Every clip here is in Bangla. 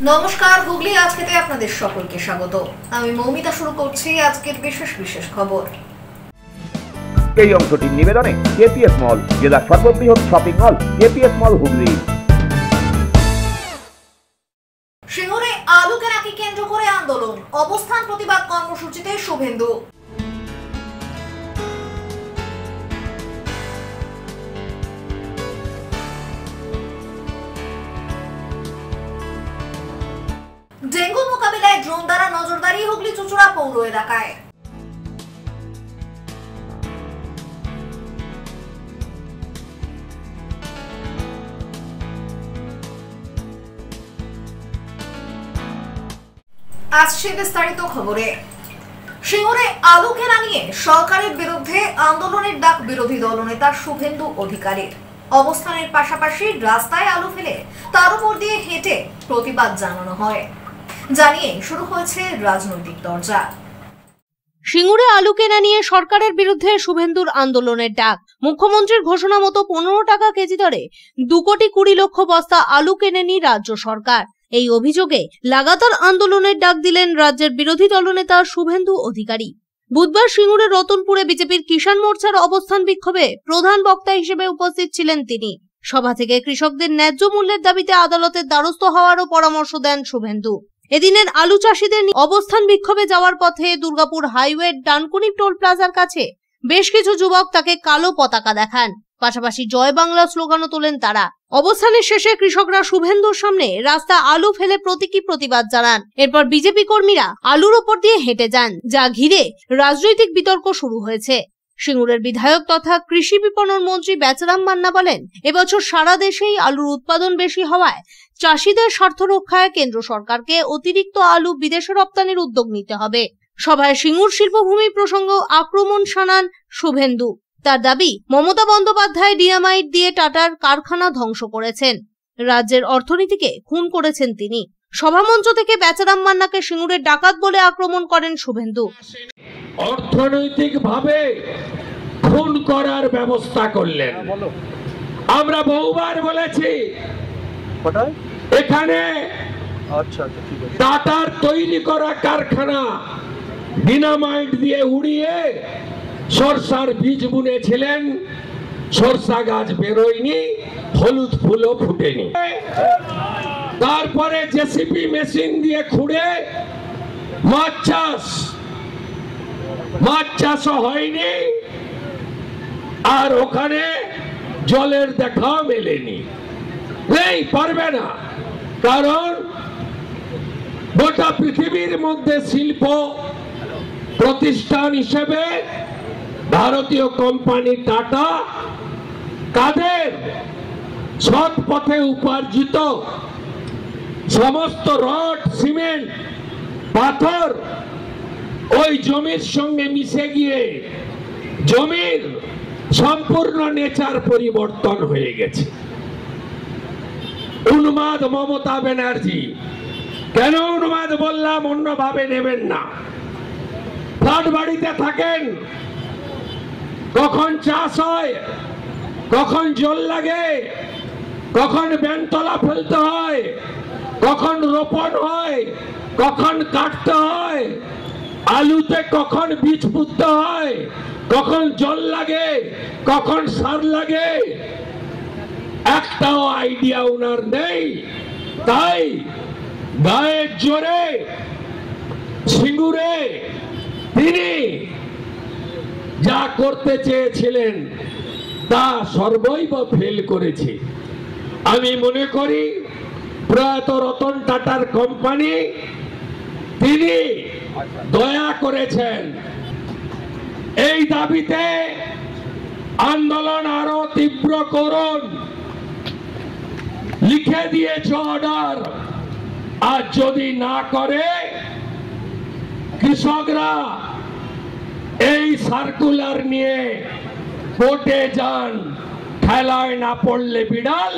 নমস্কার, হুগলি আজকেতে আপনাদের সকলকে স্বাগত। আমি মৌমিতা শুরু করছি আজকের বিশেষ খবর। এই অংশটির নিবেদনে কেপিএস মল, জেলার সর্ববৃহৎ শপিং মল কেপিএস মল হুগলি। সিঙ্গুরে আলু কেনাকে কেন্দ্র করে আন্দোলন, অবস্থান প্রতিবাদ কর্মসূচিতে শুভেন্দু। ডেঙ্গু মোকাবিলায় ড্রোন দ্বারা নজরদারি হুগলি চুচুড়া পৌর এলাকায়। আসছে বিস্তারিত খবরে। সিঙ্গুরে আলু কেনা নিয়ে সরকারের বিরুদ্ধে আন্দোলনের ডাক বিরোধী দলনেতা শুভেন্দু অধিকারীর। অবস্থানের পাশাপাশি রাস্তায় আলু ফেলে তার উপর দিয়ে হেঁটে প্রতিবাদ জানানো হয়, জানিয়ে শুরু হয়েছে রাজনৈতিক দরজা। সিঙ্গুরে আলু কেনা নিয়ে সরকারের বিরুদ্ধে শুভেন্দুর আন্দোলনের ডাক। মুখ্যমন্ত্রীর ঘোষণা মতো 15 টাকা কেজি দরে 2,20,00,000 বস্তা আলু কেনেনি রাজ্য সরকার। এই অভিযোগে লাগাতার আন্দোলনের ডাক দিলেন রাজ্যের বিরোধী দলনেতা শুভেন্দু অধিকারী। বুধবার সিঙ্গুরের রতনপুরে বিজেপির কিষাণ মোর্চার অবস্থান বিক্ষোভে প্রধান বক্তা হিসেবে উপস্থিত ছিলেন তিনি। সভা থেকে কৃষকদের ন্যায্য মূল্যের দাবিতে আদালতের দ্বারস্থ হওয়ারও পরামর্শ দেন শুভেন্দু। এদিনের আলু চাষিদের অবস্থান বিক্ষোভে যাওয়ার পথে দুর্গাপুর হাইওয়ে ডানকুনি টোল প্লাজার কাছে বেশ কিছু যুবক তাকে কালো পতাকা দেখান, পাশাপাশি জয় বাংলা স্লোগানও তোলেন তারা। অবস্থানের শেষে কৃষকরা শুভেন্দুর সামনে রাস্তা আলু ফেলে প্রতীকী প্রতিবাদ জানান। এরপর বিজেপি কর্মীরা আলুর ওপর দিয়ে হেঁটে যান, যা ঘিরে রাজনৈতিক বিতর্ক শুরু হয়েছে। সিঙ্গুরের বিধায়ক তথা কৃষি বিপণন মন্ত্রী বেচারাম মান্না বলেন, এবছর সারা দেশেই আলুর উৎপাদন বেশি হওয়ায় চাষিদের স্বার্থ রক্ষায় কেন্দ্র সরকারকে অতিরিক্ত আলু বিদেশে রপ্তানির উদ্যোগ নিতে হবে। সভায় সিঙ্গুর শিল্পভূমি প্রসঙ্গ আক্রমণ শানান শুভেন্দু। তার দাবি, মমতা বন্দ্যোপাধ্যায় ডিনামাইট দিয়ে টাটার কারখানা ধ্বংস করেছেন, রাজ্যের অর্থনীতিকে খুন করেছেন তিনি। সভামঞ্চ থেকে বেচারাম মান্নাকে সিঙ্গুরের ডাকাত বলে আক্রমণ করেন শুভেন্দু। অর্থনৈতিক ভাবে খুন করার ব্যবস্থা করলেন। আমরা বহুবার বলেছি এখানে টাটার তৈরি করা কারখানা ডিনামাইট দিয়ে উড়িয়ে সরষার বীজ বুনেছিলেন, সরষা গাছ বেরোয়নি, হলুদ ফুলও ফুটেনি। তারপরে জেসিপি মেশিন দিয়ে খুঁড়ে মাছ চাষও হয়নি, আর ওখানে জলের দেখা মেলেনি। নেই, পারবে না, কারণ গোটা পৃথিবীর মধ্যে শিল্প প্রতিষ্ঠান হিসেবে ভারতীয় কোম্পানি টাটা তাদের সৎ পথে উপার্জিত সমস্ত রড, সিমেন্ট, পাথর ওই জমির সঙ্গে মিশে গিয়ে জমির সম্পূর্ণ নেচার পরিবর্তন হয়ে গেছে। উন্মাদ মমতা ব্যানার্জি। কেন উন্মাদ বললাম, অন্যভাবে নেবেন না। ফ্ল্যাট বাড়িতে থাকেন, কখন চাষ হয়, কখন জল লাগে, কখন বেনতলা ফেলতে হয়, কখন রোপণ হয়, কখন কাটতে হয়, আলুতে কখন বীজ পুঁততে হয়, কখন জল লাগে, কখন সার লাগে, একটাও আইডিয়া উনার নেই। তাই গায়ের জোরে সিঙ্গুরে তিনি যা করতে চেয়েছিলেন তা সর্বৈব ফেল করেছে। আমি মনে করি প্রয়াত রতন টাটার কোম্পানি তিনি দয়া করেছেন। এই দাবিতে আন্দোলন আরো তীব্র করুন, লিখে দিয়েছে অর্ডার। আর যদি না করে কৃষকরা এই সার্কুলার নিয়ে কোর্টে যান। খেলায় না পড়লে বিড়াল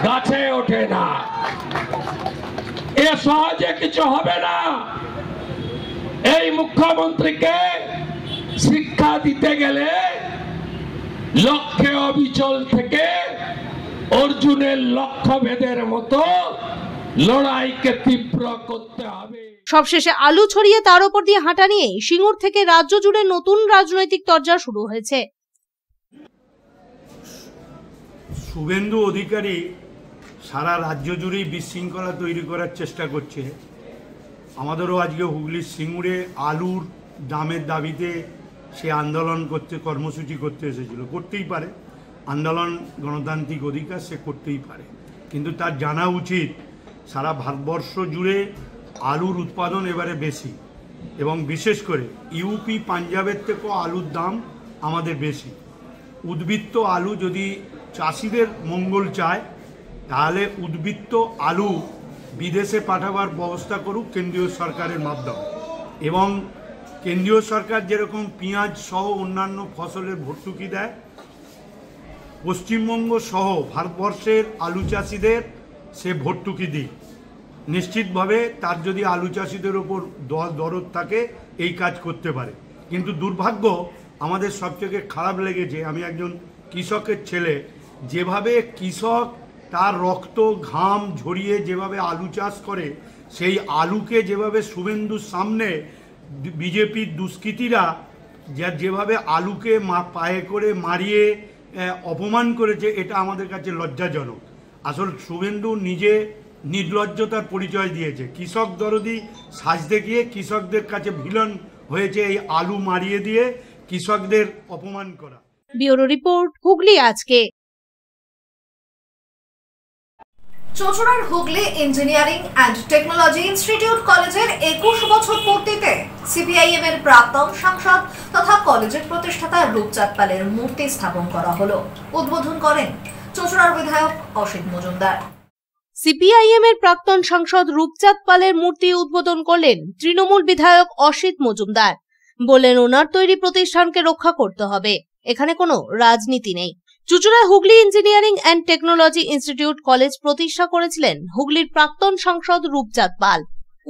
গাছে ওঠে না। এ সহজে কিছু হবে না। এই মুখ্যমন্ত্রীকে শিক্ষা দিতে গেলে লক্ষ্যে অবিচল থেকে অর্জুনের লক্ষ্য ভেদের মতো লড়াইকে তীব্র করতে হবে। সবশেষে আলু ছড়িয়ে তার উপর দিয়ে হাঁটা নিয়ে সিঙ্গুর থেকে রাজ্য জুড়ে নতুন রাজনৈতিক তরজা শুরু হয়েছে। শুভেন্দু অধিকারী সারা রাজ্য জুড়েই বিশৃঙ্খলা তৈরি করার চেষ্টা করছে। আমাদেরও আজকে হুগলির সিঙ্গুরে আলুর দামের দাবিতে সে আন্দোলন করতে, কর্মসূচি করতে এসেছিল। করতেই পারে, আন্দোলন গণতান্ত্রিক অধিকার, সে করতেই পারে, কিন্তু তার জানা উচিত সারা ভারতবর্ষ জুড়ে আলুর উৎপাদন এবারে বেশি, এবং বিশেষ করে ইউপি পাঞ্জাবের থেকেও আলুর দাম আমাদের বেশি। উদ্বৃত্ত আলু যদি চাষিদের মঙ্গল চায়, তাহলে উদ্বৃত্ত আলু বিদেশে পাঠাবার ব্যবস্থা করুক কেন্দ্রীয় সরকারের মাধ্যমে। এবং কেন্দ্রীয় সরকার যেরকম পেঁয়াজ সহ অন্যান্য ফসলের ভর্তুকি দেয়, পশ্চিমবঙ্গ সহ ভারতবর্ষের আলু চাষিদের সে ভর্তুকি দিই। নিশ্চিতভাবে তার যদি আলু চাষিদের ওপর দরদ থাকে এই কাজ করতে পারে। কিন্তু দুর্ভাগ্য, আমাদের সবথেকে খারাপ লেগেছে, আমি একজন কৃষকের ছেলে, যেভাবে কৃষক তার রক্ত ঘাম ঝরিয়ে যেভাবে আলু চাষ করে, সেই আলুকে যেভাবে শুভেন্দুর সামনে বিজেপির দুষ্কৃতীরা যেভাবে আলুকে পায়ে করে মারিয়ে অপমান করেছে, এটা আমাদের কাছে লজ্জাজনক। আসল শুভেন্দু নিজে নির্লজ্জতার পরিচয় দিয়েছে। কৃষক দরদি সাজতে গিয়ে কৃষকদের কাছে ভিলেন হয়েছে এই আলু মারিয়ে দিয়ে কৃষকদের অপমান করা। ব্যুরো রিপোর্ট, হুগলি আজকে। চুঁচুড়ার Hooghly engineering and technology institute কলেজের 21 বছর পূর্তিতে সিপিআইএম এর প্রাক্তন সাংসদ তথা কলেজের প্রতিষ্ঠাতা রূপচাঁদ পালের মূর্তি স্থাপন করা হলো। উদ্বোধন করেন চুঁচুড়ার বিধায়ক অসিত মজুমদার। সিপিআইএম এর প্রাক্তন সাংসদ রূপচাঁদ পালের মূর্তি উদ্বোধন করলেন তৃণমূল বিধায়ক অসিত মজুমদার। বললেন, ওনার তৈরি প্রতিষ্ঠানকে রক্ষা করতে হবে, এখানে কোনো রাজনীতি নেই। চুঁচুড়ায় Hooghly engineering and technology institute college প্রতিষ্ঠা করেছিলেন হুগলির প্রাক্তন সাংসদ রূপচাঁদ পাল।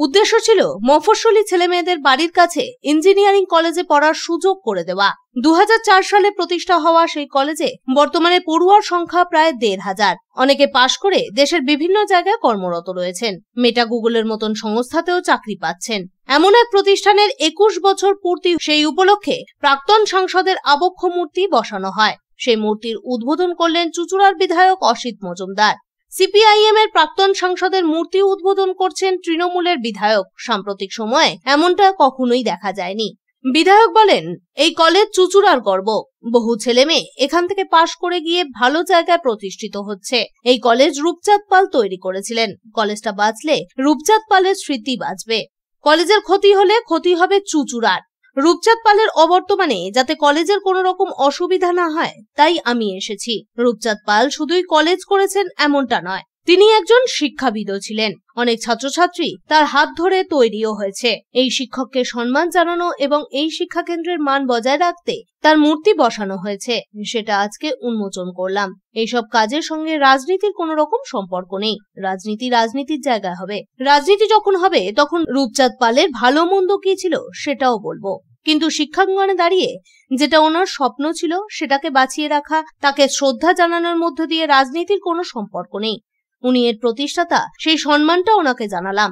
উদ্দেশ্য ছিল মফস্বলী ছেলেমেয়েদের বাড়ির কাছে ইঞ্জিনিয়ারিং কলেজে পড়ার সুযোগ করে দেওয়া। 2004 সালে প্রতিষ্ঠা হওয়া সেই কলেজে বর্তমানে পড়ুয়ার সংখ্যা প্রায় 1,500। অনেকে পাশ করে দেশের বিভিন্ন জায়গায় কর্মরত রয়েছেন, মেটা গুগলের মতন সংস্থাতেও চাকরি পাচ্ছেন। এমন এক প্রতিষ্ঠানের 21 বছর পূর্তি, সেই উপলক্ষে প্রাক্তন সাংসদের আবক্ষ মূর্তি বসানো হয়। সেই মূর্তির উদ্বোধন করলেন চুঁচুড়ার বিধায়ক অসিত মজুমদার। সিপিআইএম এর প্রাক্তন সাংসদের মূর্তি উদ্বোধন করছেন তৃণমূলের বিধায়ক। সাম্প্রতিক সময়ে এমনটা কখনোই দেখা যায়নি। বিধায়ক বলেন, এই কলেজ চুঁচুড়ার গর্ব। বহু ছেলে মেয়ে এখান থেকে পাশ করে গিয়ে ভালো জায়গায় প্রতিষ্ঠিত হচ্ছে। এই কলেজ রূপচাঁদ পাল তৈরি করেছিলেন। কলেজটা বাঁচলে রূপচাঁদ পালের স্মৃতি বাঁচবে। কলেজের ক্ষতি হলে ক্ষতি হবে চুঁচুড়ার। রূপচাঁদ পালের অবর্তমানে যাতে কলেজের কোনো রকম অসুবিধা না হয়, তাই আমি এসেছি। রূপচাঁদ পাল শুধুই কলেজ করেছেন এমনটা নয়, তিনি একজন শিক্ষাবিদও ছিলেন। অনেক ছাত্রছাত্রী তার হাত ধরে তৈরিও হয়েছে। এই শিক্ষককে সম্মান জানানো এবং এই শিক্ষা কেন্দ্রের মান বজায় রাখতে তার মূর্তি বসানো হয়েছে, সেটা আজকে উন্মোচন করলাম। এইসব কাজের সঙ্গে রাজনীতির কোনো রকম সম্পর্ক নেই। রাজনীতি রাজনীতির জায়গায় হবে। রাজনীতি যখন হবে তখন রূপচাঁদ পালের ভালো মন্দ কি ছিল সেটাও বলবো, কিন্তু শিক্ষাঙ্গনে দাঁড়িয়ে যেটা ওনার স্বপ্ন ছিল সেটাকে বাঁচিয়ে রাখা, তাকে শ্রদ্ধা জানানোর মধ্য দিয়ে রাজনীতির কোনো সম্পর্ক নেই। উনি এর প্রতিষ্ঠাতা, সেই সম্মানটা ওনাকে জানালাম।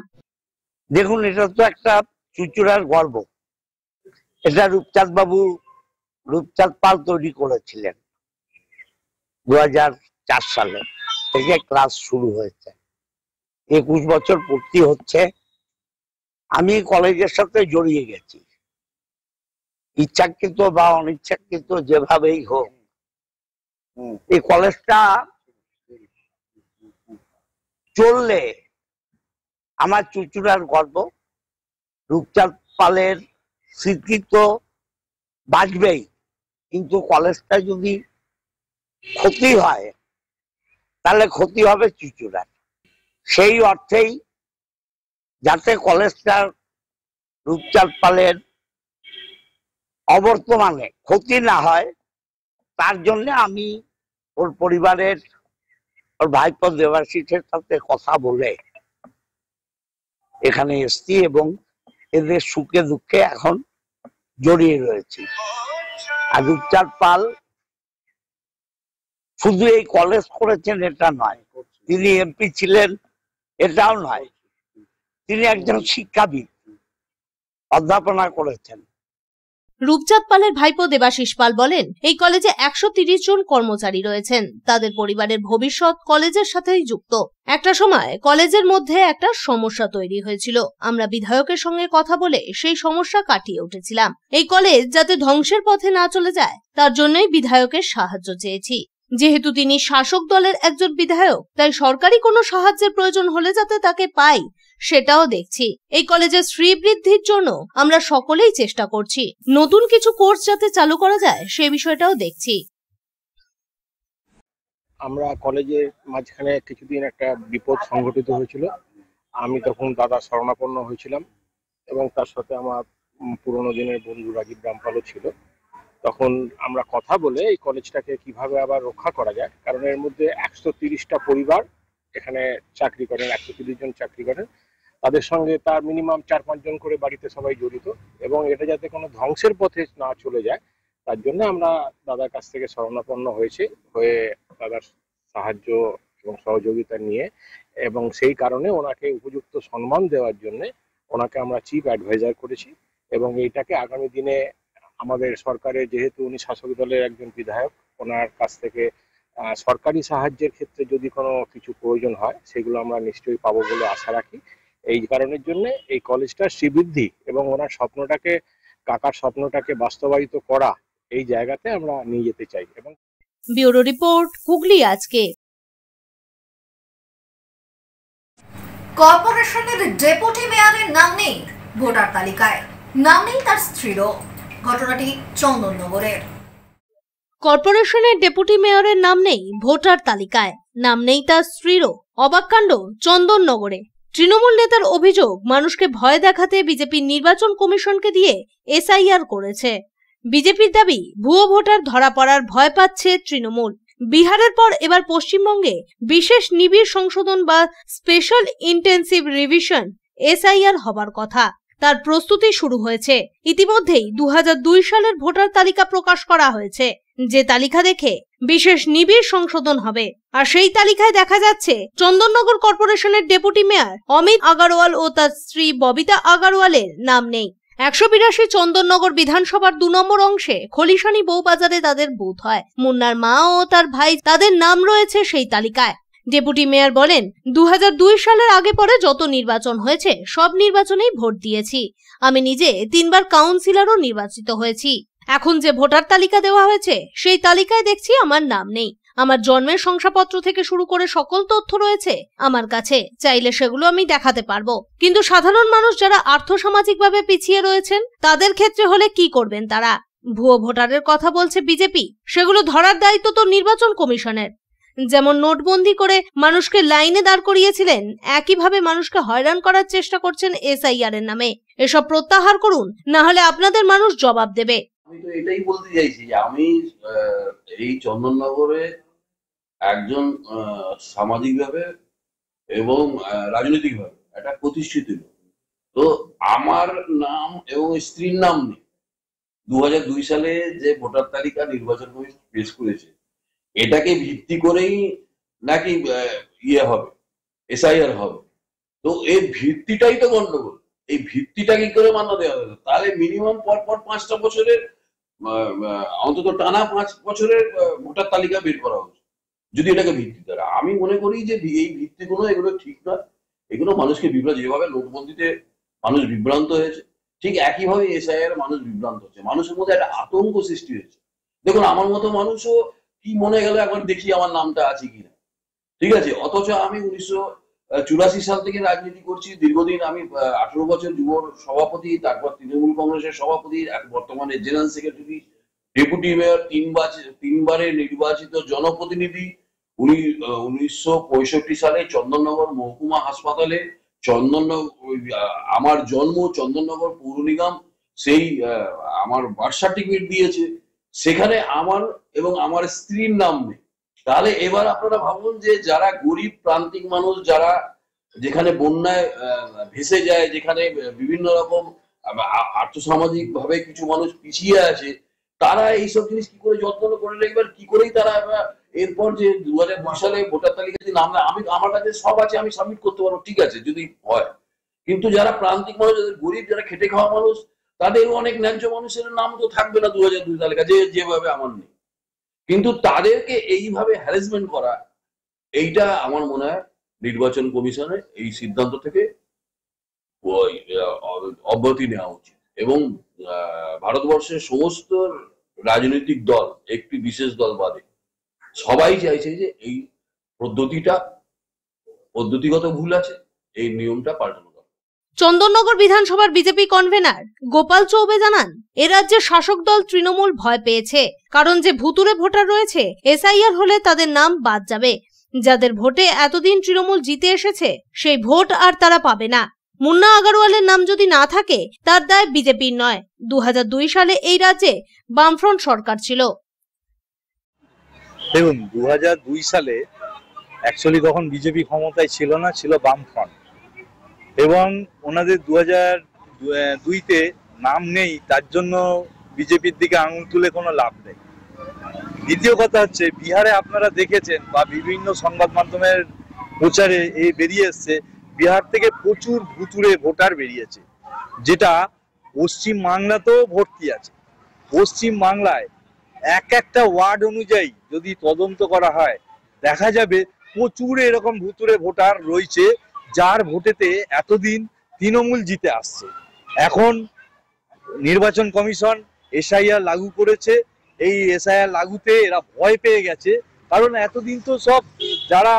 দেখুন, এটা তো একটা চুঁচুড়ার গর্ব। এটা রূপচাঁদ পাল তৈরি করেছিলেন 2004 সালে থেকে ক্লাস শুরু হয়েছে। 21 বছর পূর্তি হচ্ছে। আমি কলেজের সাথে জড়িয়ে গেছি, ইচ্ছাকৃত বা অনিচ্ছাকৃত যেভাবেই হোক। এই কলেজটা চললে আমার চুঁচুড়ার গর্ব। রূপচাঁদ পালের স্মৃতি তো বাঁচবেই, কিন্তু কলেজটা যদি ক্ষতি হয় তাহলে ক্ষতি হবে চুঁচুড়ার। সেই অর্থেই যাতে কলেজটা রূপচাঁদ পালের অবর্তমানে ক্ষতি না হয়, তার জন্য আমি ওর পরিবারের, ওর ভাইপো দেবাশিসের সাথে কথা বলে এখানে এসছি এবং এদের সুখে দুঃখে এখন জড়িয়ে রয়েছি। আর রূপচাঁদ পাল শুধু এই কলেজ করেছেন এটা নয়, তিনি এমপি ছিলেন এটাও নয়, তিনি একজন শিক্ষাবিদ, অধ্যাপনা করেছেন। রূপচাঁদ পালের ভাইপো দেবাশিস পাল বলেন, এই কলেজে 130 জন কর্মচারী রয়েছেন, তাদের পরিবারের ভবিষ্যৎ কলেজের সাথেই যুক্ত। একটা সময় কলেজের মধ্যে একটা সমস্যা তৈরি হয়েছিল, আমরা বিধায়কের সঙ্গে কথা বলে সেই সমস্যা কাটিয়ে উঠেছিলাম। এই কলেজ যাতে ধ্বংসের পথে না চলে যায় তার জন্যই বিধায়কের সাহায্য চেয়েছি। যেহেতু তিনি শাসক দলের একজন বিধায়ক, তাই সরকারি কোনো সাহায্যের প্রয়োজন হলে যাতে তাকে পাই সেটাও দেখছি। এই কলেজের শ্রীবৃদ্ধির জন্য আমরা সকলেই চেষ্টা করছি, নতুন কিছু কোর্স যাতে চালু করা যায় সে বিষয়টাও দেখছি। আমরা কলেজের মাঝখানে কিছুদিন একটা বিপদ সংঘটিত হয়েছিল, আমি তখন দাদা শরণাপন্ন হয়েছিলাম এবং তার সাথে আমার পুরনো দিনের বন্ধু রাজীব রামপালও ছিল। তখন আমরা কথা বলে এই কলেজটাকে কিভাবে আবার রক্ষা করা যায়, কারণ এর মধ্যে 130টা পরিবার এখানে চাকরি করেন, 130 জন চাকরি করেন, তাদের সঙ্গে তার মিনিমাম 4-5 জন করে বাড়িতে সবাই জড়িত, এবং এটা যাতে কোনো ধ্বংসের পথে না চলে যায় তার জন্য আমরা দাদার কাছ থেকে শরণাপন্ন হয়ে দাদার সাহায্য এবং সহযোগিতা নিয়ে, এবং সেই কারণে ওনাকে উপযুক্ত সম্মান দেওয়ার জন্য ওনাকে আমরা চিফ অ্যাডভাইজার করেছি। এবং এইটাকে আগামী দিনে আমাদের সরকারের, যেহেতু উনি শাসক দলের একজন বিধায়ক, ওনার কাছ থেকে সরকারি সাহায্যের ক্ষেত্রে যদি কোনো কিছু প্রয়োজন হয় সেগুলো আমরা নিশ্চয়ই পাবো বলে আশা রাখি। এই কারণের জন্য এই কলেজটার শ্রীবৃদ্ধি এবং ওনার স্বপ্নটাকে, কাকার স্বপ্নটাকে বাস্তবায়িত করা, এই জায়গাতে আমরা নিয়ে যেতে চাই। এবং ব্যুরো রিপোর্ট, হুগলি আজকে। কর্পোরেশনের ডেপুটি মেয়রের নাম নেই ভোটার তালিকায়, নাম নেই তার স্ত্রীরও। ঘটনাটি চন্দননগরের। কর্পোরেশনের ডেপুটি মেয়রের নাম নেই ভোটার তালিকায়, নাম নেই তার স্ত্রীরও। অবাক কাণ্ড চন্দননগরে। তৃণমূল নেতার অভিযোগ, মানুষকে ভয় দেখাতে বিজেপি নির্বাচন কমিশনকে দিয়ে এসআইআর করেছে। বিজেপির দাবি, ভুয়ো ভোটার ধরা পড়ার ভয় পাচ্ছে তৃণমূল। বিহারের পর এবার পশ্চিমবঙ্গে বিশেষ নিবিড় সংশোধন বা স্পেশাল ইন্টেন্সিভ রিভিশন এসআইআর হবার কথা, তার প্রস্তুতি শুরু হয়েছে। ইতিমধ্যেই 2002 সালের ভোটার তালিকা প্রকাশ করা হয়েছে, যে তালিকা দেখে বিশেষ নিবিড় সংশোধন হবে। আর সেই তালিকায় দেখা যাচ্ছে চন্দননগর কর্পোরেশনের ডেপুটি মেয়র অমিত আগারওয়াল ও তার স্ত্রী ববিতা আগারওয়ালের নাম নেই। 182 চন্দননগর বিধানসভার 2 নম্বর অংশে খলিশানি বউবাজারে তাদের বুথ হয়। মুন্নার মা ও তার ভাই, তাদের নাম রয়েছে সেই তালিকায়। ডেপুটি মেয়র বলেন, 2002 সালের আগে পরে যত নির্বাচন হয়েছে সব নির্বাচনেই ভোট দিয়েছি। আমি নিজে 3 বার কাউন্সিলরও নির্বাচিত হয়েছি। এখন যে ভোটার তালিকা দেওয়া হয়েছে সেই তালিকায় দেখছি আমার নাম নেই। আমার জন্মের শংসাপত্র থেকে শুরু করে সকল তথ্য রয়েছে আমার কাছে, চাইলে সেগুলো আমি দেখাতে পারবো। কিন্তু সাধারণ মানুষ যারা আর্থসামাজিকভাবে পিছিয়ে রয়েছেন তাদের ক্ষেত্রে হলে কি করবেন তারা? ভুয়ো ভোটারের কথা বলছে বিজেপি, সেগুলো ধরার দায়িত্ব তো নির্বাচন কমিশনের। যেমন নোটবন্দি করে মানুষকে লাইনে দাঁড় করিয়েছিলেন, একইভাবে মানুষকে হয়রান করার চেষ্টা করছেন এসআইআর এর নামে। এসব প্রত্যাহার করুন, না হলে আপনাদের মানুষ জবাব দেবে। আমি তো এটাই বলতে চাইছি যে আমি এই চন্দননগরে একজন সামাজিকভাবে এবং রাজনৈতিকভাবে একটা প্রতিষ্ঠিত লোক, তো আমার নাম এবং স্ত্রীর নাম নেই। 2002 সালে যে ভোটার তালিকা নির্বাচন কমিশন পেশ করেছে, এটাকে ভিত্তি করেই নাকি হবে, এসআইআর হবে। তো এই ভিত্তিটাই তো গন্ডগোল। এই ভিত্তিটা কি করে মান্যতা দেওয়া হবে? তাহলে মিনিমাম পর 5টা বছরের, অন্তত টানা 5 বছরের ভোটার তালিকা বের করা হচ্ছে যদি এটাকে ভিত্তি করে। আমি মনে করি যে এই ভিত্তিগুলো, এগুলো ঠিক না। এগুলো মানুষকে বিভ্রান্ত, যেভাবে নোটবন্দিতে মানুষ বিভ্রান্ত হয়েছে, ঠিক একইভাবে এসআইআর মানুষ বিভ্রান্ত হচ্ছে। মানুষের মধ্যে একটা আতঙ্ক সৃষ্টি হয়েছে। দেখুন, আমার মতো মানুষও কি মনে গেল একবার দেখি আমার নামটা আছে কিনা, ঠিক আছে। অথচ আমি 1984 সাল থেকে রাজনীতি করছি, দীর্ঘদিন। আমি 18 বছর যুব সভাপতি, তারপর তৃণমূল কংগ্রেসের সভাপতি, বর্তমানে জেনারেল সেক্রেটারি, ডেপুটি মেয়র, 3বারের নির্বাচিত জনপ্রতিনিধি। উনি 1965 সালে চন্দননগর মহকুমা হাসপাতালে, আমার জন্ম চন্দননগর পৌর নিগম সেই আমার বার্থ সার্টিফিকেট দিয়েছে, সেখানে আমার এবং আমার স্ত্রীর নাম নেই। তাহলে এবার আপনারা ভাবুন যে যারা গরিব প্রান্তিক মানুষ, যারা যেখানে বন্যায় ভেসে যায়, যেখানে বিভিন্ন রকম আর্থসামাজিক ভাবে কিছু মানুষ পিছিয়ে আছে, তারা এইসব জিনিস কি করে যত্ন করে রাখবেন, কি করেই তারা এরপর যে 2002 সালে ভোটার তালিকাতে নাম আমার কাছে সব আছে, আমি সাবমিট করতে পারবো, ঠিক আছে যদি হয়। কিন্তু যারা প্রান্তিক মানুষ, যাদের গরিব, যারা খেটে খাওয়া মানুষ, তাদের অনেক ন্যায্য মানুষের নাম তো থাকবে না 2002 তালিকা, যেভাবে আমার নেই। কিন্তু তাদেরকে এইভাবে হ্যারাসমেন্ট করা, এইটা আমার মনে হয় নির্বাচন কমিশনের এই সিদ্ধান্ত থেকে অব্যাহতি নেওয়া উচিত। এবং ভারতবর্ষের সমস্ত রাজনৈতিক দল, একটি বিশেষ দল বাদে, সবাই চাইছে যে এই পদ্ধতিগত ভুল আছে, এই নিয়মটা পাল্টানো দরকার। চন্দননগর বিধানসভার বিজেপি কনভেনার গোপাল চৌবে জানান, এ রাজ্যের শাসক দল তৃণমূল ভয় পেয়েছে, কারণ যে ভুতুরে ভোটার রয়েছে এসআইআর হলে তাদের নাম বাদ যাবে। যাদের ভোটে এতদিন তৃণমূল জিতে এসেছে সেই ভোট আর তারা পাবে না। মুন্না আগারওয়ালের নাম যদি না থাকে তার দায় বিজেপির নয়। 2002 সালে এই রাজ্যে বামফ্রন্ট সরকার ছিল। দেখুন 2002 সালে অ্যাকচুয়ালি তখন বিজেপি ক্ষমতায় ছিল না, ছিল বামফ্রন্ট, এবং ওনাদের 2002-তে নাম নেই, তার জন্য বিজেপির দিকে আঙুল তুলে কোনো লাভ নেই। দ্বিতীয় কথা হচ্ছে, বিহারে আপনারা দেখেছেন বা বিভিন্ন সংবাদ মাধ্যমের প্রচারে বেরিয়ে এসছে, বিহার থেকে প্রচুর ভুতুরে ভোটার বেরিয়েছে, যেটা পশ্চিম বাংলাতেও ভর্তি আছে। পশ্চিম বাংলায় একটা ওয়ার্ড অনুযায়ী যদি তদন্ত করা হয়, দেখা যাবে প্রচুর এরকম ভুতুরে ভোটার রয়েছে, যার ভোটেতে এতদিন তৃণমূল জিতে আসছে। এখন নির্বাচন কমিশন এসআইআর লাগু করেছে, এই এসআইআর লাগুতে এরা ভয় পেয়ে গেছে, কারণ এতদিন তো সব যারা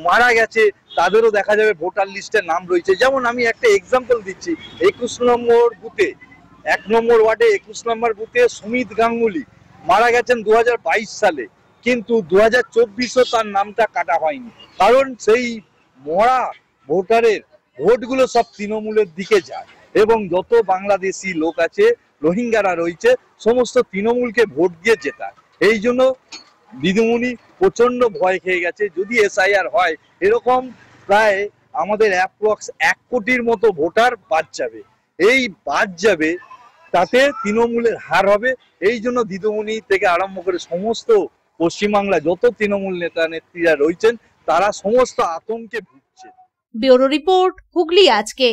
মারা গেছে তাদেরও দেখা যাবে ভোটার লিস্টে নাম রয়েছে। যেমন আমি একটা এক্সাম্পল দিচ্ছি, 21 নম্বর বুথে, 1 নম্বর ওয়ার্ডে 21 নম্বর বুথে সুমিত গাঙ্গুলি মারা গেছেন 2022 সালে, কিন্তু 2024-ও তার নামটা কাটা হয়নি, কারণ সেই মরা ভোটারের ভোটগুলো সব তৃণমূলের দিকে যায়, এবং যত বাংলাদেশি লোক আছে, রোহিঙ্গারা রয়েছে, সমস্ত তৃণমূলকে ভোট দিয়ে জেতায়। এই জন্য দিদিমণি প্রচন্ড ভয় খেয়ে গেছে। যদি এসআইআর হয়, এরকম প্রায় আমাদের অ্যাপ্রক্স 1 কোটির মতো ভোটার বাদ যাবে। এই বাদ যাবে, তাতে তৃণমূলের হার হবে। এই জন্য দিদিমণি থেকে আরম্ভ করে সমস্ত পশ্চিমবাংলা যত তৃণমূল নেতা নেত্রীরা রয়েছেন, তারা সমস্ত আতঙ্কে ভুগছে। ব্যুরো রিপোর্ট, হুগলি আজকে।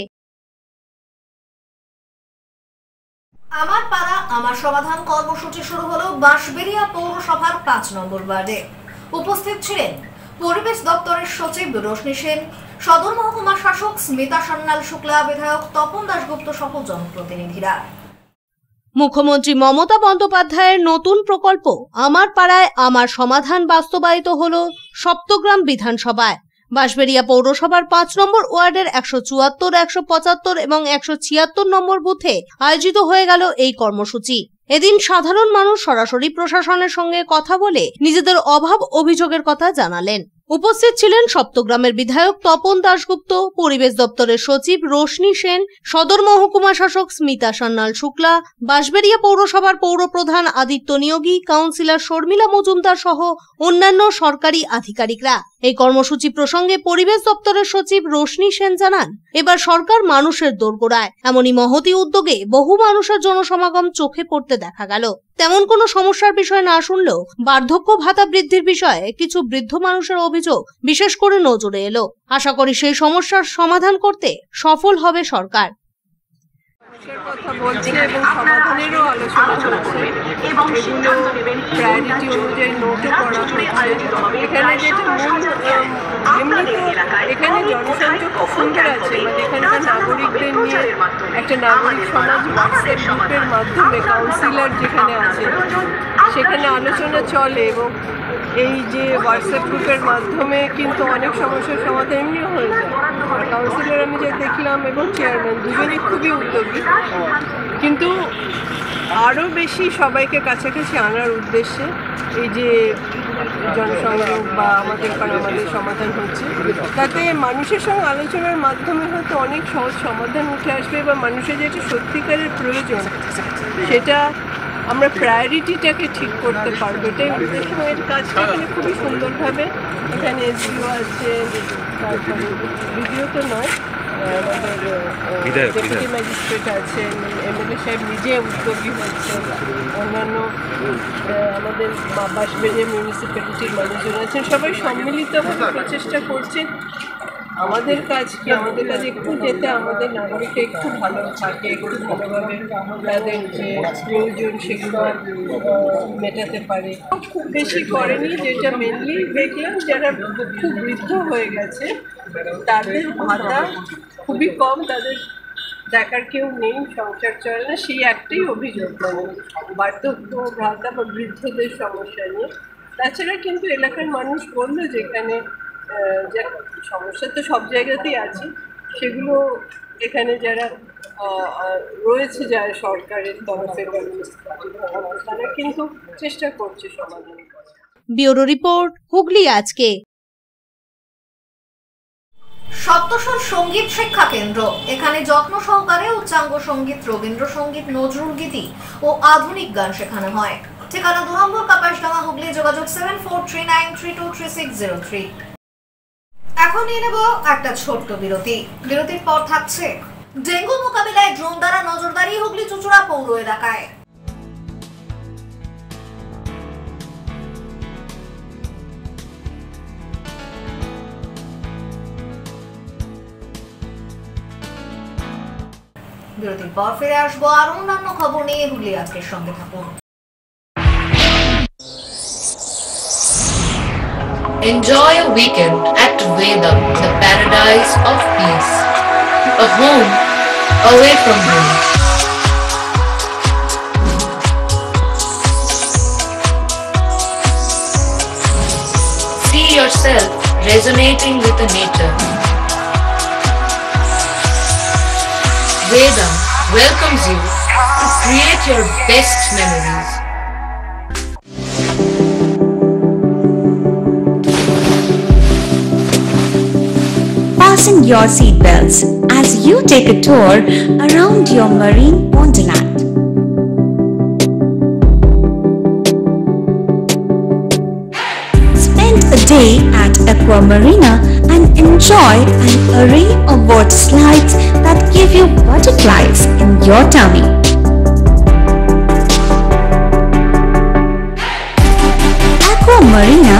আমার পাড়া আমার সমাধান কর্মসূচি শুরু হলো বাঁশবেড়িয়া পৌরসভার 5 নম্বর ওয়ার্ডে। উপস্থিত ছিলেন পরিবেশ দপ্তরের সচিব রোশনি সেন, সদর মহকুমা শাসক স্মিতা সান্যাল শুক্লা, বিধায়ক তপন দাশগুপ্ত সহ জনপ্রতিনিধিরা। মুখ্যমন্ত্রী মমতা বন্দ্যোপাধ্যায়ের নতুন প্রকল্প আমার পাড়ায় আমার সমাধান বাস্তবায়িত হলো সপ্তগ্রাম বিধানসভায়। বাঁশবেড়িয়া পৌরসভার 5 নম্বর ওয়ার্ডের 174, 175 এবং 176 নম্বর বুথে আয়োজিত হয়ে গেল এই কর্মসূচি। এদিন সাধারণ মানুষ সরাসরি প্রশাসনের সঙ্গে কথা বলে নিজেদের অভাব অভিযোগের কথা জানালেন। উপস্থিত ছিলেন সপ্তগ্রামের বিধায়ক তপন দাশগুপ্ত, পরিবেশ দপ্তরের সচিব রোশনি সেন, সদর মহকুমা শাসক স্মিতা সান্যাল শুক্লা, বাঁশবেড়িয়া পৌরসভার পৌরপ্রধান আদিত্য নিয়োগী, কাউন্সিলর শর্মিলা মজুমদার সহ অন্যান্য সরকারি আধিকারিকরা। এই কর্মসূচি প্রসঙ্গে পরিবেশ দপ্তরের সচিব রোশনি সেন জানান, এবার সরকার মানুষের দোরগোড়ায়। এমনই মহতি উদ্যোগে বহু মানুষের জনসমাগম চোখে পড়তে দেখা গেল। তেমন কোনো সমস্যার বিষয় না শুনলেও বার্ধক্য ভাতা বৃদ্ধির বিষয়ে কিছু বৃদ্ধ মানুষের অভিযোগ বিশেষ করে নজরে এলো। আশা করি সেই সমস্যার সমাধান করতে সফল হবে সরকার। কথা বলছে এবং সমাধানেরও আলোচনা চলছে, এগুলো প্রায়োরিটি অনুযায়ী নোটও করা হচ্ছে। এখানে যেটা এখানে জনসংযোগ খুব সুন্দর আছে, মানে এখানকার নাগরিকদের নিয়ে একটা নাগরিক সমাজ হোয়াটসঅ্যাপ গ্রুপের মাধ্যমে কাউন্সিলর যেখানে আছে সেখানে আলোচনা চলে, এবং এই যে হোয়াটসঅ্যাপ গ্রুপের মাধ্যমে কিন্তু অনেক সমস্যার সমাধান এমনিও হয়ে যায়। আর কাউন্সিলর আমি যে দেখলাম এবং চেয়ারম্যান দুজনই খুবই উদ্যোগী, কিন্তু আরও বেশি সবাইকে কাছাকাছি আনার উদ্দেশ্যে এই যে জনসংযোগ বা আমাদের সমাধান হচ্ছে, তাতে মানুষের সঙ্গে আলোচনার মাধ্যমে হয়তো অনেক সহজ সমাধান উঠে আসবে, বা মানুষের যেটা সত্যিকারের প্রয়োজন সেটা আমরা প্রায়োরিটিটাকে ঠিক করতে পারবো। এটাই উদ্দেশ্য। এর কাজটা এখানে খুবই সুন্দরভাবে, এখানে এসডিও আছে, তারপরে ভিডিও তো নয়, আমাদের ডেপুটি ম্যাজিস্ট্রেট আছেন, এমএলএ সাহেব নিজে উদ্যোগী হচ্ছেন, অন্যান্য আমাদের বাঁশবেড়িয়া মিউনিসিপ্যালিটির মানুষজন আছেন, সবাই সম্মিলিতভাবে প্রচেষ্টা করছেন। আমাদের কাজ কি, আমাদের কাজ একটু যেতে আমাদের নাগরিকরা একটু ভালো থাকে, একটু ভালোভাবে তাদের যে প্রয়োজন সেগুলো মেটাতে পারে। খুব বেশি করেনি, যেটা মেনলি দেখলাম যারা খুব বৃদ্ধ হয়ে গেছে তাদের ভাতা খুবই কম, তাদের দেখার কেউ নেই, সংসার চলে না, সেই একটাই অভিযোগ, মানে বার্ধক্য ভাতা বা বৃদ্ধদের সমস্যা নিয়ে। তাছাড়া কিন্তু এলাকার মানুষ বললো যেখানে যে সমস্যা তো সব জায়গাতেই আছে, সেগুলো এখানে যারা রয়েছে যারা সরকারের তরফে তারা কিন্তু চেষ্টা করছে সমাধান। ব্যুরো রিপোর্ট, হুগলি আজকে। সপ্তস্বর সঙ্গীত শিক্ষা কেন্দ্র, এখানে যত্ন সহকারে উচ্চাঙ্গ সঙ্গীত, রবীন্দ্রসঙ্গীত, নজরুল গীতি ও আধুনিক গান শেখানো হয়। ঠিকানা 2 নম্বর কাপাসডাঙ্গা, হুগলি। যোগাযোগ 7439323603। এখন নিয়ে নেব একটা ছোট্ট বিরতি। বিরতির পর থাকছে ডেঙ্গু মোকাবিলায় ড্রোন দ্বারা নজরদারি হুগলি চুচুড়া পৌর এলাকায়। বিরতির পর ফিরে আসবো আর অন্যান্য খবর নিয়ে। হুগলি আজকের সঙ্গে থাকুন। Enjoy a weekend at Vedam, the paradise of peace. A home away from home. See yourself resonating with the nature. Vedam welcomes you to create your best memories. Fasten your seatbelts as you take a tour around your marine wonderland. Spend a day at Aqua Marina and enjoy an array of water slides that give you butterflies in your tummy. Aqua Marina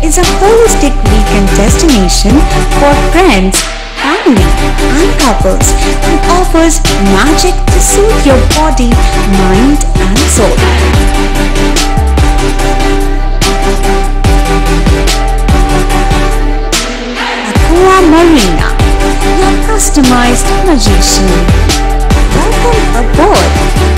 is a holistic weekend destination for friends, family and couples and offers magic to soothe your body, mind and soul. Aqua Marina, your customized magician. Welcome aboard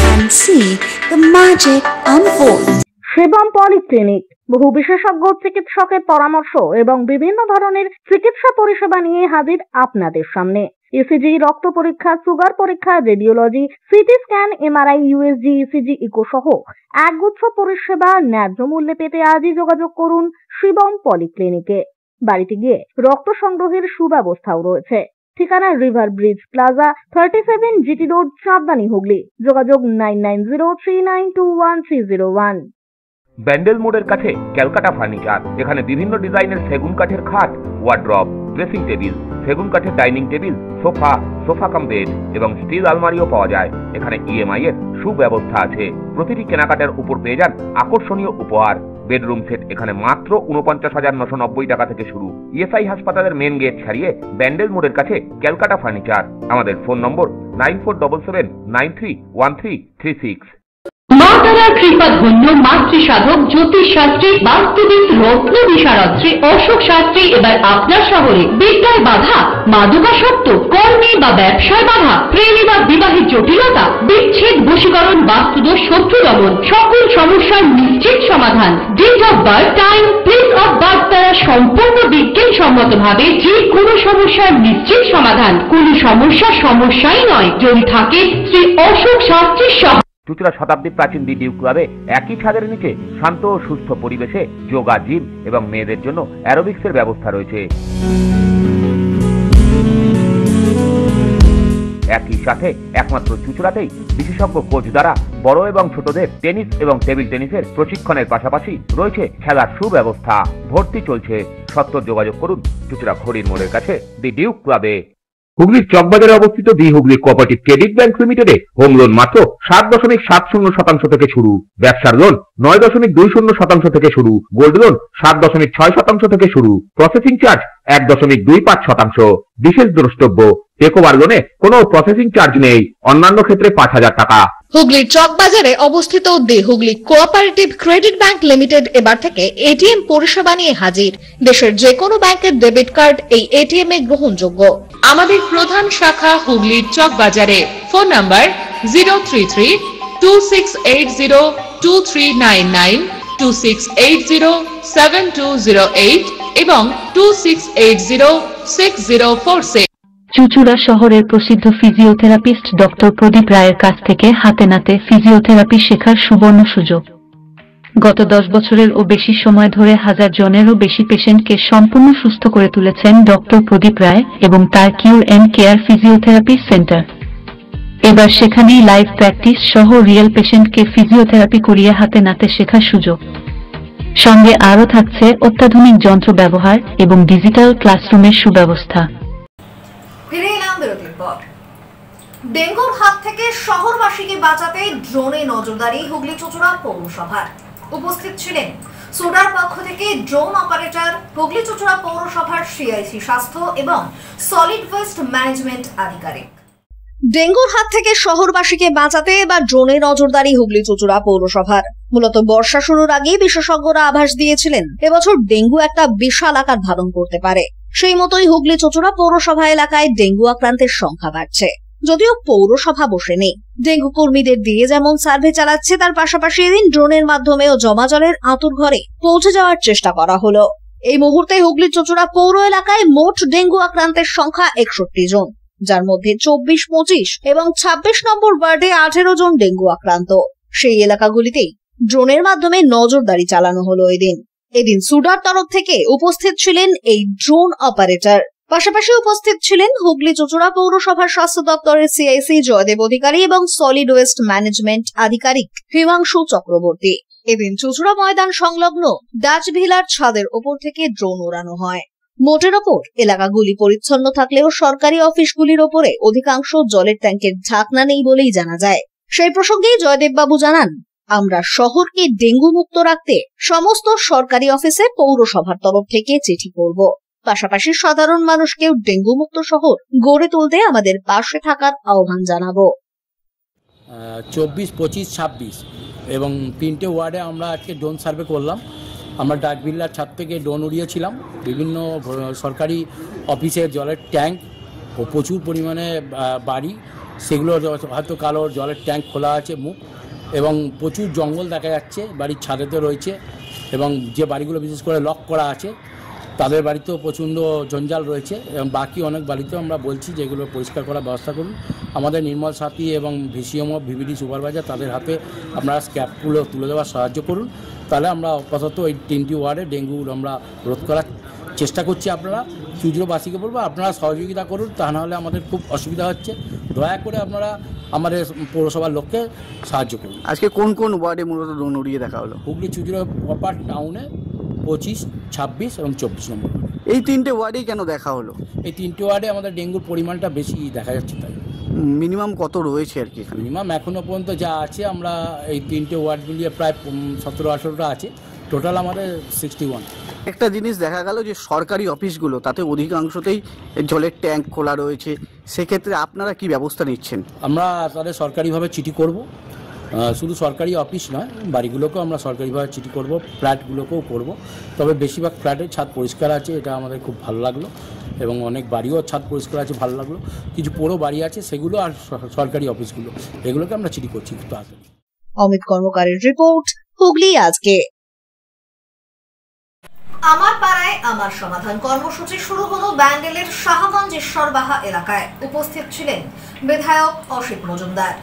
and see the magic unfold. Shivam polyclinic বহু বিশেষজ্ঞ চিকিৎসকের পরামর্শ এবং বিভিন্ন ধরনের চিকিৎসা পরিষেবা নিয়ে হাজির আপনাদের সামনে। ইসিজি, রক্ত পরীক্ষা, সুগার পরীক্ষা, radiology, CT scan, MRI, USG, ECG, echo সহ একগুচ্ছ পরিষেবা ন্যায্য মূল্যে পেতে আজই যোগাযোগ করুন শিবম পলিক্লিনিকে। বাড়িতে গিয়ে রক্ত সংগ্রহের সুব্যবস্থাও রয়েছে। ঠিকানা river bridge plaza, 37 GT road, Chandbani, Hooghly. যোগাযোগ 9903921301। ব্যান্ডেল মোড়ের কাছে ক্যালকাটা ফার্নিচার, এখানে বিভিন্ন ডিজাইনের সেগুন কাঠের খাট, ওয়ার্ড্রপ, ড্রেসিং টেবিল, সেগুন কাঠের dining table, sofa cum bed এবং স্টিল আলমারিও পাওয়া যায়। এখানে ইএমআই এর সুব্যবস্থা আছে। প্রতিটি কেনাকাটার উপর পেয়ে যান আকর্ষণীয় উপহার। বেডরুম সেট এখানে মাত্র ৪৯,৯৯০ টাকা থেকে শুরু। ইএসআই হাসপাতালের মেন গেট ছাড়িয়ে ব্যান্ডেল মোড়ের কাছে ক্যালকাটা ফার্নিচার। আমাদের ফোন নম্বর 9477931336। মা তারার কৃপা ধন্য মাতৃ সাধক, জ্যোতিষ শাস্ত্রী, বাস্তুবিদ, রত্ন বিশারত্রী অশোক শাস্ত্রী এবার আপনার শহরে। বিদ্যায় বাধা, মাদকাসক্ত, কর্মে বা ব্যবসায় বাধা, প্রেমে বা বিবাহের জটিলতা, বিচ্ছেদ, বশীকরণ, বাস্তুদোষ, শত্রু দমন, সকল সমস্যার নিশ্চিত সমাধান। Date of birth, time, place of birth দ্বারা সম্পূর্ণ বিজ্ঞানসম্মত ভাবে যে কোনো সমস্যার নিশ্চিত সমাধান। কোন সমস্যাই নয় যদি থাকে শ্রী অশোক শাস্ত্রীর সহ। চুচুড়া শতাব্দী প্রাচীন ডিউ ক্লাবে একই ছাদের নিচে শান্ত ও সুস্থ পরিবেশে যোগা, জিম এবং মেয়েদের জন্য অ্যারোবিক্সের ব্যবস্থা রয়েছে। একই সাথে একমাত্র চুচুড়াতেই বিশেষজ্ঞ কোচ দ্বারা বড় এবং ছোটদের টেনিস এবং টেবিল টেনিসের প্রশিক্ষণের পাশাপাশি রয়েছে খেলার সুব্যবস্থা। ভর্তি চলছে। সত্তর যোগাযোগ করুন চুচুড়া ঘড়ির মোড়ের কাছে দি ডিউক ক্লাবে। হুগলির চকবাজারে অবস্থিত the Hooghly cooperative credit bank লিমিটেডে হোম লোন মাত্র 7.70% থেকে শুরু, ব্যবসার লোন 9.20% থেকে শুরু, গোল্ড লোন 7.6% থেকে শুরু, প্রসেসিং চার্জ 1.25%। বিশেষ দ্রষ্টব্য, টেকওভার লোনে কোনো প্রসেসিং চার্জ নেই, অন্যান্য ক্ষেত্রে 5,000 টাকা। হুগলির চকবাজারে অবস্থিত the Hooghly cooperative credit bank limited এবার থেকে এটিএম পরিষেবা নিয়ে হাজির। দেশের যে কোনো ব্যাংকের ডেবিট কার্ড এই এটিএম এ গ্রহণযোগ্য। আমাদের প্রধান শাখা হুগলির চকবাজারে। ফোন নাম্বার 033-2680-2399, 2680-7208 এবং 2680-6046। চুঁচুড়া শহরের প্রসিদ্ধ ফিজিওথেরাপিস্ট ডক্টর প্রদীপ রায়ের কাছ থেকে হাতে নাতে ফিজিওথেরাপি শেখার সুবর্ণ সুযোগ। গত 10 বছরের ও বেশি সময় ধরে 1000 জনেরও বেশি পেশেন্টকে সম্পূর্ণ সুস্থ করে তুলেছেন ডক্টর প্রদীপ রায় এবং তার কিউর এন্ড কেয়ার ফিজিওথেরাপি সেন্টার। এবার সেখানেই লাইভ প্র্যাকটিস সহ রিয়েল পেশেন্টকে ফিজিওথেরাপি করিয়ে হাতে নাতে শেখার সুযোগ। সঙ্গে আরও থাকছে অত্যাধুনিক যন্ত্র ব্যবহার এবং ডিজিটাল ক্লাসরুমের সুব্যবস্থা। ফিরে এলাম বিরতির পর। ডেঙ্গুর হাত থেকে শহরবাসীকে বাঁচাতে ড্রোনে নজরদারি হুগলি চুঁচুড়া পৌরসভার। উপস্থিত ছিলেন সোডার পক্ষ থেকে ড্রোন অপারেটর, হুগলি চুঁচুড়া পৌরসভার সিআইসি স্বাস্থ্য এবং সলিড ওয়েস্ট ম্যানেজমেন্ট আধিকারিক। ডেঙ্গুর হাত থেকে শহরবাসীকে বাঁচাতে এবার ড্রোনে নজরদারি হুগলি চুঁচুড়া পৌরসভার। মূলত বর্ষা শুরুর আগেই বিশেষজ্ঞরা আভাস দিয়েছিলেন এবছর ডেঙ্গু একটা বিশাল আকার ধারণ করতে পারে। সেই মতোই হুগলি চুঁচুড়া পৌরসভা এলাকায় ডেঙ্গু আক্রান্তের সংখ্যা বাড়ছে। যদিও পৌরসভা বসেনি, ডেঙ্গু কর্মীদের দিয়ে যেমন সার্ভে চালাচ্ছে তার পাশাপাশি এদিন ড্রোনের মাধ্যমেও জমা জলের আঁতুর ঘরে পৌঁছে যাওয়ার চেষ্টা করা হলো। এই মুহূর্তে হুগলি চুঁচুড়া পৌর এলাকায় মোট ডেঙ্গু আক্রান্তের সংখ্যা 61 জন, যার মধ্যে 24, 25 এবং 26 নম্বর ওয়ার্ডে 18 জন ডেঙ্গু আক্রান্ত। সেই এলাকাগুলিতেই ড্রোনের মাধ্যমে নজরদারি চালানো হলো। এদিন সুডার তরফ থেকে উপস্থিত ছিলেন এই ড্রোন অপারেটর। পাশাপাশি উপস্থিত ছিলেন হুগলি চুঁচুড়া পৌরসভার স্বাস্থ্য দপ্তরের সিআইসি জয়দেব অধিকারী এবং সলিড ওয়েস্ট ম্যানেজমেন্ট আধিকারিক হিমাংশু চক্রবর্তী। এদিন চুঁচুড়া ময়দান সংলগ্ন ডাচ ভিলার ছাদের ওপর থেকে ড্রোন ওড়ানো হয়। মোটের ওপর এলাকাগুলি পরিচ্ছন্ন থাকলেও সরকারি অফিসগুলির ওপরে অধিকাংশ জলের ট্যাঙ্কের ঢাকনা নেই বলেই জানা যায়। সেই প্রসঙ্গে জয়দেব বাবু জানান, আমরা শহরকে ডেঙ্গু মুক্ত রাখতে সমস্ত সরকারি অফিসে পৌরসভার তরফ থেকে চিঠি করব। পাশাপাশি সাধারণ মানুষকেও ডেঙ্গু মুক্ত শহর গড়ে তুলতে আমাদের পাশে থাকার আহ্বান জানাবো। 24, 25, 26 এবং 3টে ওয়ার্ডে আমরা আজকে ড্রোন সার্ভে করলাম। আমরা ডাকবিল্লার ছাদ থেকে ড্রোন উড়িয়েছিলাম। বিভিন্ন সরকারি অফিসে জলের ট্যাঙ্ক ও প্রচুর পরিমাণে বাড়ি, সেগুলো হয়তো কালো জলের ট্যাঙ্ক খোলা আছে মুখ, এবং প্রচুর জঙ্গল দেখা যাচ্ছে বাড়ির ছাদেতে রয়েছে, এবং যে বাড়িগুলো বিশেষ করে লক করা আছে তাদের বাড়িতেও প্রচণ্ড জঞ্জাল রয়েছে, এবং বাকি অনেক বাড়িতেও আমরা বলছি যে এগুলো পরিষ্কার করার ব্যবস্থা করুন। আমাদের নির্মল সাথী এবং ভিসিএমও ভিভিডি সুপারভাইজার তাদের হাতে আপনারা স্ক্যাপগুলো তুলে দেওয়ার সাহায্য করুন। তাহলে আমরা আপাতত এই 3টি ওয়ার্ডে ডেঙ্গু আমরা রোধ করার চেষ্টা করছি। আপনারা চুঁচুড়াবাসীকে বলবো আপনারা সহযোগিতা করুন, তা নাহলে আমাদের খুব অসুবিধা হচ্ছে। দয়া করে আপনারা আমাদের পৌরসভার লোককে সাহায্য করুন। আজকে কোন কোন ওয়ার্ডে মূলত ড্রোন উড়িয়ে দেখা হলো? হুগলি চুঁচুড়া প্রপার টাউনে 25, 26 এবং 24 নম্বর। এই 3টে ওয়ার্ডেই কেন দেখা হলো? এই 3টে ওয়ার্ডে আমাদের ডেঙ্গুর পরিমাণটা বেশি দেখা যাচ্ছে, তাই। মিনিমাম কত রয়েছে আর কি? মিনিমাম এখনও পর্যন্ত যা আছে, আমরা এই 3টে ওয়ার্ড মিলিয়ে প্রায় 17-18টা আছে, টোটাল আমাদের 61। একটা জিনিস দেখা গেল যে সরকারি অফিসগুলো তাতে অধিকাংশতেই জলের ট্যাঙ্ক খোলা রয়েছে, সেক্ষেত্রে আপনারা কি ব্যবস্থা নিচ্ছেন? আমরা তাদের সরকারিভাবে চিঠি করব, শুধু সরকারি অফিস নয়, বাড়িগুলোকেও আমরা সরকারিভাবে চিঠি করব, ফ্ল্যাটগুলোকেও করব। তবে বেশিরভাগ ফ্ল্যাটের ছাদ পরিষ্কার আছে, এটা আমাদের খুব ভালো লাগলো, এবং অনেক বাড়িও ছাদ পরিষ্কার আছে, ভালো লাগলো। কিছু পুরো বাড়ি আছে সেগুলো, আর সরকারি অফিসগুলো, এগুলোকে আমরা চিঠি করছি খুব তাড়াতাড়ি। অমিত কর্মকারের রিপোর্ট, হুগলি আজকে। আমার পাড়ায় আমার সমাধান কর্মসূচি শুরু হলো ব্যান্ডেলের শাহগঞ্জ ঈশ্বরবাহা এলাকায়। উপস্থিত ছিলেন বিধায়ক অসিত মজুমদার।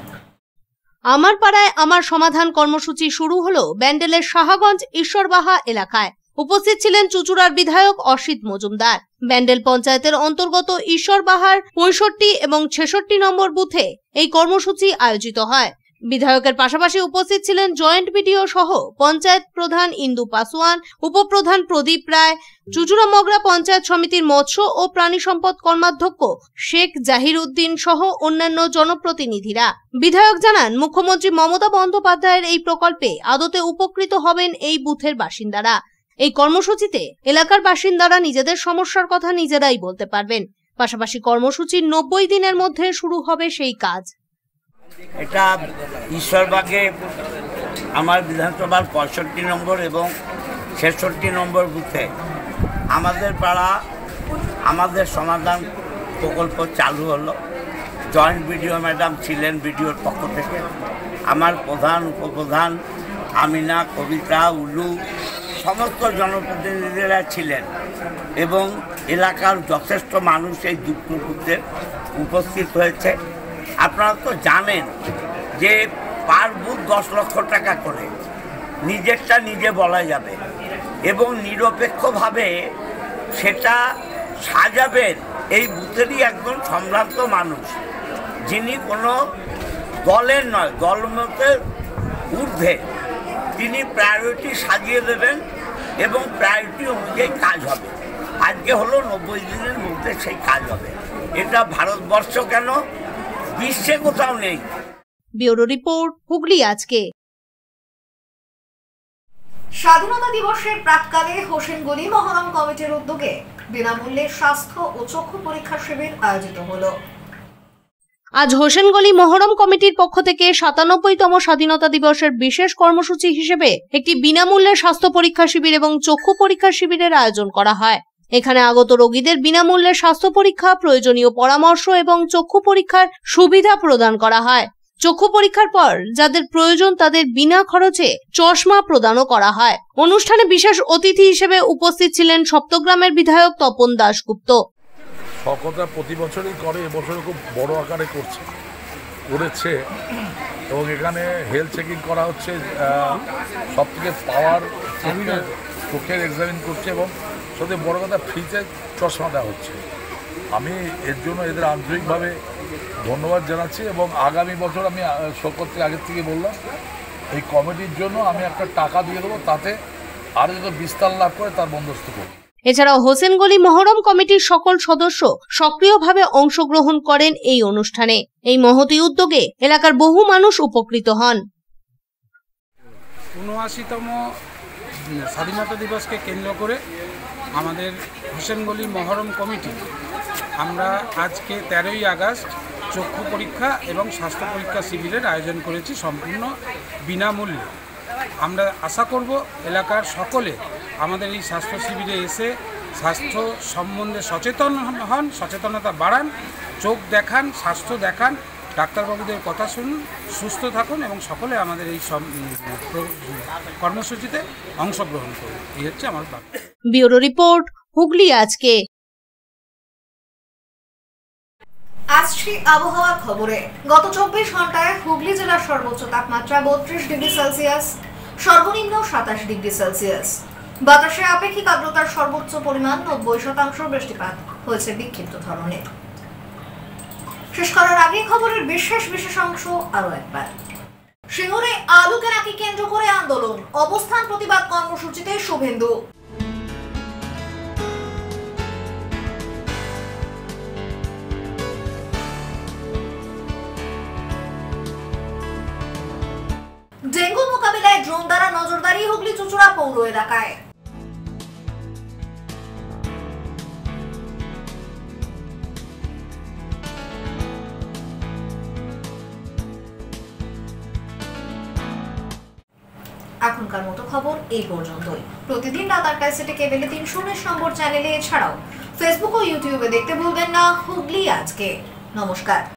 আমার পাড়ায় আমার সমাধান কর্মসূচি শুরু হলো ব্যান্ডেলের শাহগঞ্জ ঈশ্বরবাহা এলাকায়। উপস্থিত ছিলেন চুঁচুড়ার বিধায়ক অসিত মজুমদার। ব্যান্ডেল পঞ্চায়েতের অন্তর্গত ঈশ্বরবাহার 65 এবং 66 নম্বর বুথে এই কর্মসূচি আয়োজিত হয়। বিধায়কের পাশাপাশি উপস্থিত ছিলেন জয়েন্ট বিডিও সহ পঞ্চায়েত প্রধান ইন্দু পাসওয়ান, উপপ্রধান প্রদীপ রায়, চুচুড়ামগরা পঞ্চায়েত সমিতির মৎস্য ও প্রাণী সম্পদ কর্মাধ্যক্ষ শেখ জাহির উদ্দিন সহ অন্যান্য জনপ্রতিনিধিরা। বিধায়ক জানান, মুখ্যমন্ত্রী মমতা বন্দ্যোপাধ্যায়ের এই প্রকল্পে আদতে উপকৃত হবেন এই বুথের বাসিন্দারা। এই কর্মসূচিতে এলাকার বাসিন্দারা নিজেদের সমস্যার কথা নিজেরাই বলতে পারবেন। পাশাপাশি কর্মসূচির 90 দিনের মধ্যে শুরু হবে সেই কাজ। এটা ঈশ্বরবাগে আমার বিধানসভার 65 নম্বর এবং 66 নম্বর বুথে আমাদের পাড়া আমাদের সমাধান প্রকল্প চালু হলো। জয়েন্ট বিডিও ম্যাডাম ছিলেন বিডিওর পক্ষ থেকে, আমার প্রধান উপপ্রধান আমিনা, কবিতা, উলু সমস্ত জনপ্রতিনিধিরা ছিলেন এবং এলাকার যথেষ্ট মানুষ এই দুটো বুথে উপস্থিত হয়েছে। আপনারা তো জানেন যে পার বুথ 10 লক্ষ টাকা করে, নিজেরটা নিজে বলা যাবে এবং নিরপেক্ষভাবে সেটা সাজাবেন এই বুথেরই একজন সম্ভ্রান্ত মানুষ, যিনি কোনো দলের নয়, দলমতের ঊর্ধ্বে তিনি প্রায়োরিটি সাজিয়ে দেবেন এবং প্রায়োরিটি অনুযায়ী কাজ হবে। আজকে হলো 90 দিনের মধ্যে সেই কাজ হবে। এটা ভারতবর্ষ কেন, বিশ্বে কোথাও নেই। ব্যুরো রিপোর্ট, হুগলি আজকে। স্বাধীনতা দিবসের প্রাক্কালে হোসেনগলি মহরম কমিটির উদ্যোগে বিনামূল্যে স্বাস্থ্য ও চক্ষু পরীক্ষা শিবির আয়োজিত হলো। আজ হোসেনগলি মহরম কমিটির পক্ষ থেকে 97তম স্বাধীনতা দিবসের বিশেষ কর্মসূচি হিসেবে একটি বিনামূল্যে স্বাস্থ্য পরীক্ষা শিবির এবং চক্ষু পরীক্ষা শিবিরের আয়োজন করা হয়। এখানে আগত রোগীদের বিনামূল্যে স্বাস্থ্য পরীক্ষা, প্রয়োজনীয় পরামর্শ এবং চক্ষু পরীক্ষার সুবিধা প্রদান করা হয়। চক্ষু পরীক্ষার পর যাদের প্রয়োজন তাদের বিনা খরচে চশমা প্রদানও করা হয়। অনুষ্ঠানে বিশেষ অতিথি হিসেবে উপস্থিত ছিলেন সপ্তগ্রামের বিধায়ক তপন দাশগুপ্ত। সকলটা প্রতি বছরই করে, এবছর খুব বড় আকারে করেছে এবং এখানে হেলথ চেকিং করা হচ্ছে, সব থেকে পাওয়ার চোখের এক্সামিন করছে এবং সবথেকে বড় কথা ফ্রিতে চশমা দেওয়া হচ্ছে। আমি এর জন্য এদের আন্তরিকভাবে ধন্যবাদ জানাচ্ছি এবং আগামী বছর আমি সকলকে আগের থেকে বললাম এই কমিটির জন্য আমি একটা টাকা দিয়ে দেবো, তাতে আরও যত বিস্তার লাভ করে তার বন্দোবস্ত করব। এছাড়াও হোসেনগলি মহরম কমিটির সকল সদস্য সক্রিয়ভাবে অংশগ্রহণ করেন এই অনুষ্ঠানে। এই মহতী উদ্যোগে এলাকার বহু মানুষ উপকৃত হন। ৭৯তম স্বাধীনতা দিবসকে কেন্দ্র করে আমাদের হোসেনগলি মহরম কমিটি আমরা আজকে 13ই আগস্ট চক্ষু পরীক্ষা এবং স্বাস্থ্য পরীক্ষা শিবিরের আয়োজন করেছি সম্পূর্ণ বিনামূল্যে। আমরা আশা করব এলাকার সকলে আমাদের এই স্বাস্থ্য শিবিরে এসে স্বাস্থ্য সম্বন্ধে সচেতন হন, সচেতনতা বাড়ান, চোখ দেখান, স্বাস্থ্য দেখান, ডাক্তারবাবুদের কথা শুনুন, সুস্থ থাকুন এবং সকলে আমাদের এই কর্মসূচিতে অংশগ্রহণ করুন। এই হচ্ছে আমার বার্তা। ব্যুরো রিপোর্ট, হুগলি আজকে। আসছি আবহাওয়া খবরে। গত 24 ঘন্টায় হুগলি জেলার সর্বোচ্চ তাপমাত্রা 32 ডিগ্রি সেলসিয়াস, সর্বনিম্ন 27 ডিগ্রি সেলসিয়াস। বাতাসে আপেক্ষিক আর্দ্রতার সর্বোচ্চ পরিমাণ 90%। বৃষ্টিপাত হয়েছে বিক্ষিপ্ত ধরনের। শেষ করার আগে খবরের বিশেষ অংশ আরো একবার। সিঙ্গুরে আলু কেনাকে কেন্দ্র করে আন্দোলন, অবস্থান প্রতিবাদ কর্মসূচিতে শুভেন্দু। ডেঙ্গু মোকাবিলায় ড্রোন দ্বারা নজরদারি হুগলি চুচুড়া পৌর এলাকায়। এখনকার মতো খবর এই পর্যন্তই। প্রতিদিন রাত 8টায় সিটি কেবলে 319 নম্বর চ্যানেলে, এছাড়াও ফেসবুক ও ইউটিউবে দেখতে ভুলবেন না হুগলি আজকে। নমস্কার।